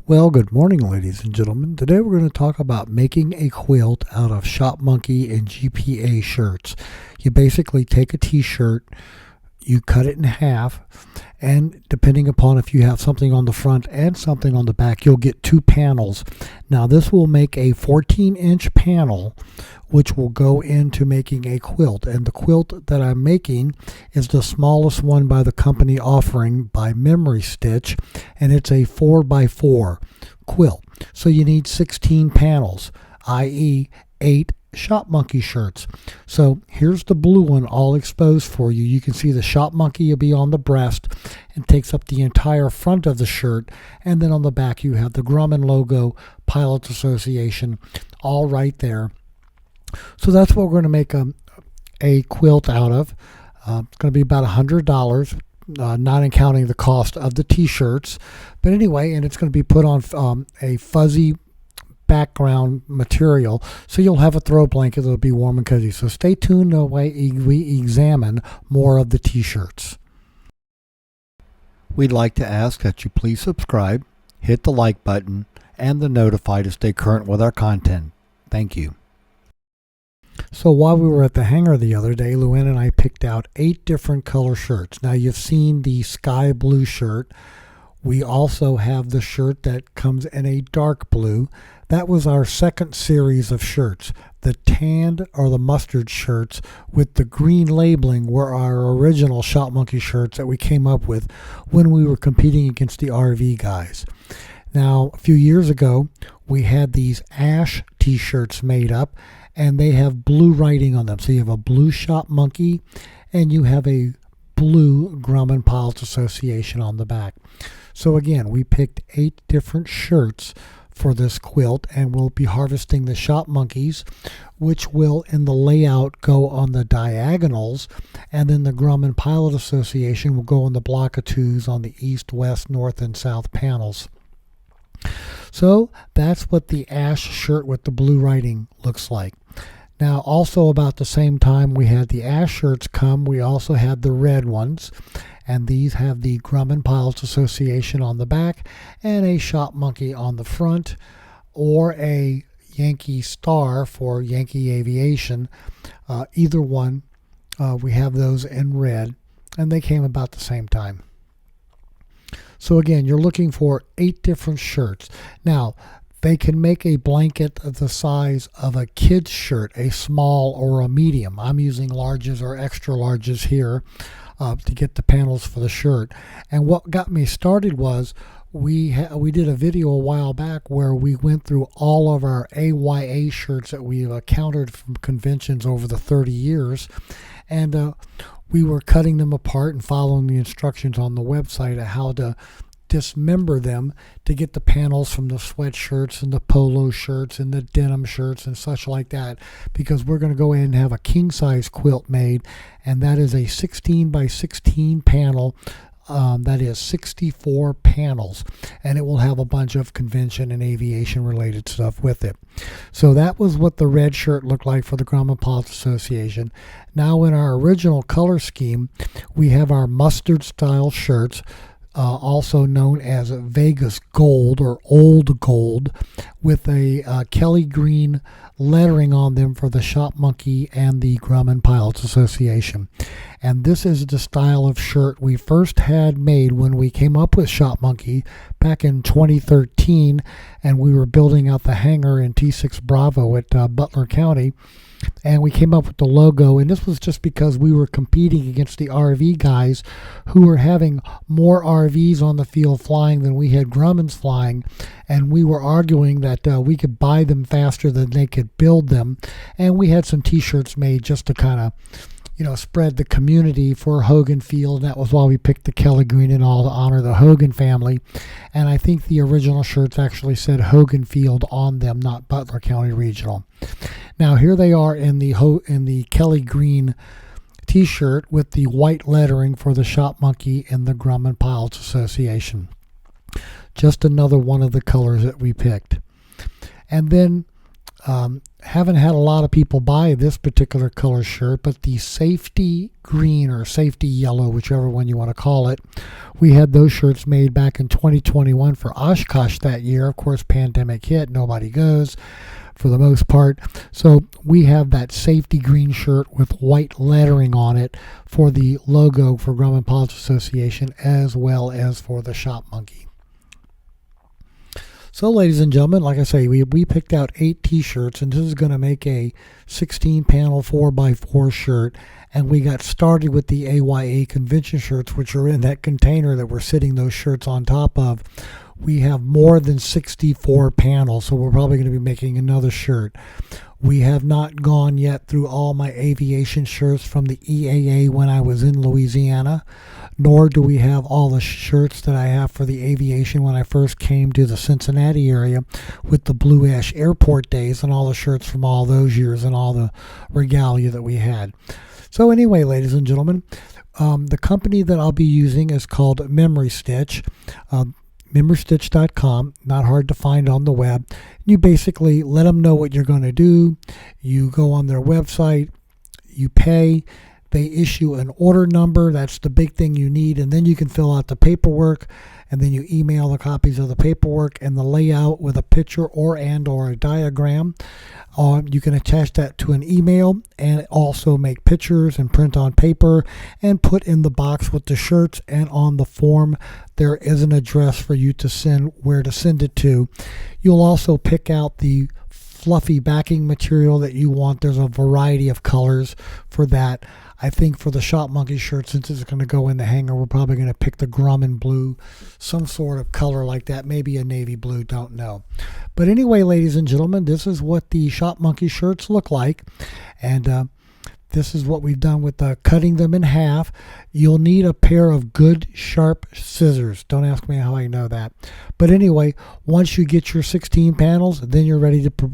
Well, good morning, ladies and gentlemen. Today we're going to talk about making a quilt out of Shop Monkey and GPA shirts. You basically take a t-shirt, you cut it in half, and depending upon if you have something on the front and something on the back, you'll get two panels. Now this will make a 14-inch panel which will go into making a quilt, and the quilt that I'm making is the smallest one by the company offering by Memory Stitch, and it's a 4x4 quilt. So you need 16 panels, i.e. 8 Shop Monkey shirts. So here's the blue one all exposed for you. You can see the Shop Monkey will be on the breast and takes up the entire front of the shirt, and then on the back you have the Grumman logo, Pilots Association, all right there. So that's what we're going to make a quilt out of. It's going to be about $100, not counting the cost of the t-shirts. But anyway, and it's going to be put on a fuzzy background material, so you'll have a throw blanket that'll be warm and cozy. So stay tuned while we examine more of the t-shirts. We'd like to ask that you please subscribe, hit the like button, and the notify to stay current with our content. Thank you. So while we were at the hangar the other day, Luann and I picked out 8 different color shirts. Now you've seen the sky blue shirt. We also have the shirt that comes in a dark blue. That was our second series of shirts. The tanned or the mustard shirts with the green labeling were our original Shop Monkey shirts that we came up with when we were competing against the RV guys. Now, a few years ago, we had these ash t-shirts made up, and they have blue writing on them. So you have a blue Shop Monkey and you have a blue Grumman Pilots Association on the back. So again, we picked 8 different shirts for this quilt, and we'll be harvesting the Shop Monkeys, which will in the layout go on the diagonals, and then the Grumman Pilot Association will go on the block of 2s on the east, west, north, and south panels. So that's what the ash shirt with the blue writing looks like. Now also about the same time we had the ash shirts come, we also had the red ones, and these have the Grumman Pilots Association on the back and a Shop Monkey on the front, or a Yankee Star for Yankee Aviation. Either one, we have those in red, and they came about the same time. So again, you're looking for 8 different shirts. Now, they can make a blanket the size of a kid's shirt, a small or a medium. I'm using larges or extra larges here to get the panels for the shirt. And what got me started was we did a video a while back where we went through all of our AYA shirts that we've encountered from conventions over the 30 years. And we were cutting them apart and following the instructions on the website of how to dismember them to get the panels from the sweatshirts and the polo shirts and the denim shirts and such like that, because we're going to go in and have a king size quilt made, and that is a 16 by 16 panel. That is 64 panels, and it will have a bunch of convention and aviation related stuff with it. So that was what the red shirt looked like for the Grumman Pilots Association. Now in our original color scheme, we have our mustard style shirts, also known as Vegas Gold or Old Gold, with a Kelly green lettering on them for the Shop Monkey and the Grumman Pilots Association. And this is the style of shirt we first had made when we came up with Shop Monkey back in 2013, and we were building out the hangar in T6 Bravo at Butler County. And we came up with the logo, and this was just because we were competing against the RV guys who were having more RVs on the field flying than we had Grummans flying, and we were arguing that we could buy them faster than they could build them. And we had some t-shirts made just to kind of, spread the community for Hogan Field, and that was why we picked the Kelly green and all to honor the Hogan family. And I think the original shirts actually said Hogan Field on them, not Butler County Regional. Now here they are in the Kelly green t-shirt with the white lettering for the Shop Monkey and the Grumman Pilots Association. Just another one of the colors that we picked. And then Haven't had a lot of people buy this particular color shirt, but the safety green or safety yellow, whichever one you want to call it, we had those shirts made back in 2021 for Oshkosh that year. Of course, pandemic hit, nobody goes for the most part. So we have that safety green shirt with white lettering on it for the logo for Grumman Pilots Association, as well as for the Shop Monkey. So, ladies and gentlemen, like I say, we picked out 8 t-shirts, and this is going to make a 16-panel 4x4 shirt. And we got started with the AYA convention shirts, which are in that container that we're sitting those shirts on top of. We have more than 64 panels, so we're probably going to be making another shirt. We have not gone yet through all my aviation shirts from the EAA when I was in Louisiana, nor do we have all the shirts that I have for the aviation when I first came to the Cincinnati area with the Blue Ash Airport days, and all the shirts from all those years and all the regalia that we had. So anyway, ladies and gentlemen, the company that I'll be using is called Memory Stitch. MemoryStitch.com, not hard to find on the web. You basically let them know what you're going to do. You go on their website, you pay, they issue an order number. That's the big thing you need, and then you can fill out the paperwork, and then you email the copies of the paperwork and the layout with a picture or a diagram. You can attach that to an email and also make pictures and print on paper and put in the box with the shirts, and on the form there is an address for you to send where to send it to. You'll also pick out the fluffy backing material that you want. There's a variety of colors for that. I think for the Shop Monkey shirt, since it's going to go in the hanger, we're probably going to pick the Grumman blue, some sort of color like that, maybe a navy blue, don't know. But anyway, ladies and gentlemen, this is what the Shop Monkey shirts look like, and this is what we've done with cutting them in half. You'll need a pair of good sharp scissors. Don't ask me how I know that. But anyway, once you get your 16 panels, then you're ready to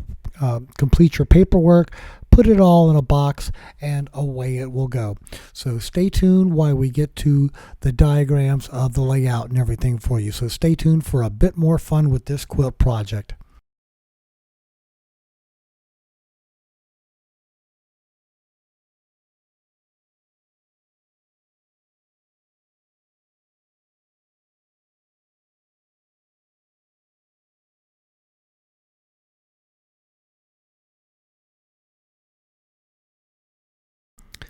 complete your paperwork, put it all in a box, and away it will go. So stay tuned while we get to the diagrams of the layout and everything for you. So stay tuned for a bit more fun with this quilt project.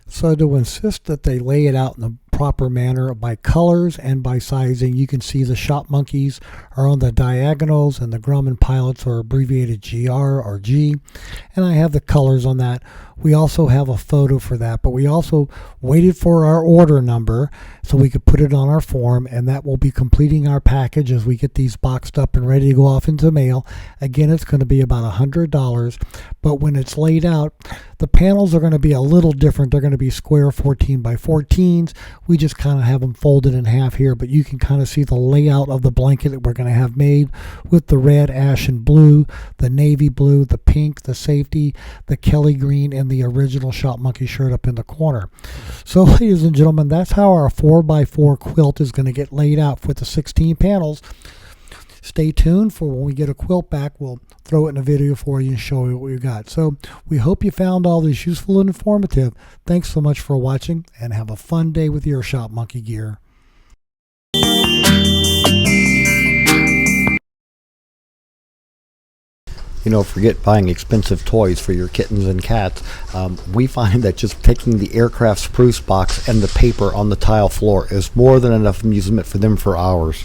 So to insist that they lay it out in the proper manner by colors and by sizing, you can see the Shop Monkeys are on the diagonals and the Grumman Pilots are abbreviated GR or G, and I have the colors on that. We also have a photo for that, but we also waited for our order number so we could put it on our form, and that will be completing our package as we get these boxed up and ready to go off into the mail. Again, it's going to be about $100, but when it's laid out, the panels are going to be a little different. They're going to be square 14 by 14s. We just kind of have them folded in half here, but you can kind of see the layout of the blanket that we're going to have made with the red, ash, and blue, the navy blue, the pink, the safety, the Kelly green, and the original Shop Monkey shirt up in the corner. So, ladies and gentlemen, that's how our 4x4 quilt is going to get laid out with the 16 panels. Stay tuned for when we get a quilt back. We'll throw it in a video for you and show you what we've got. So we hope you found all this useful and informative. Thanks so much for watching, and have a fun day with your Shop Monkey gear. You know, forget buying expensive toys for your kittens and cats. We find that just taking the aircraft spruce box and the paper on the tile floor is more than enough amusement for them for hours.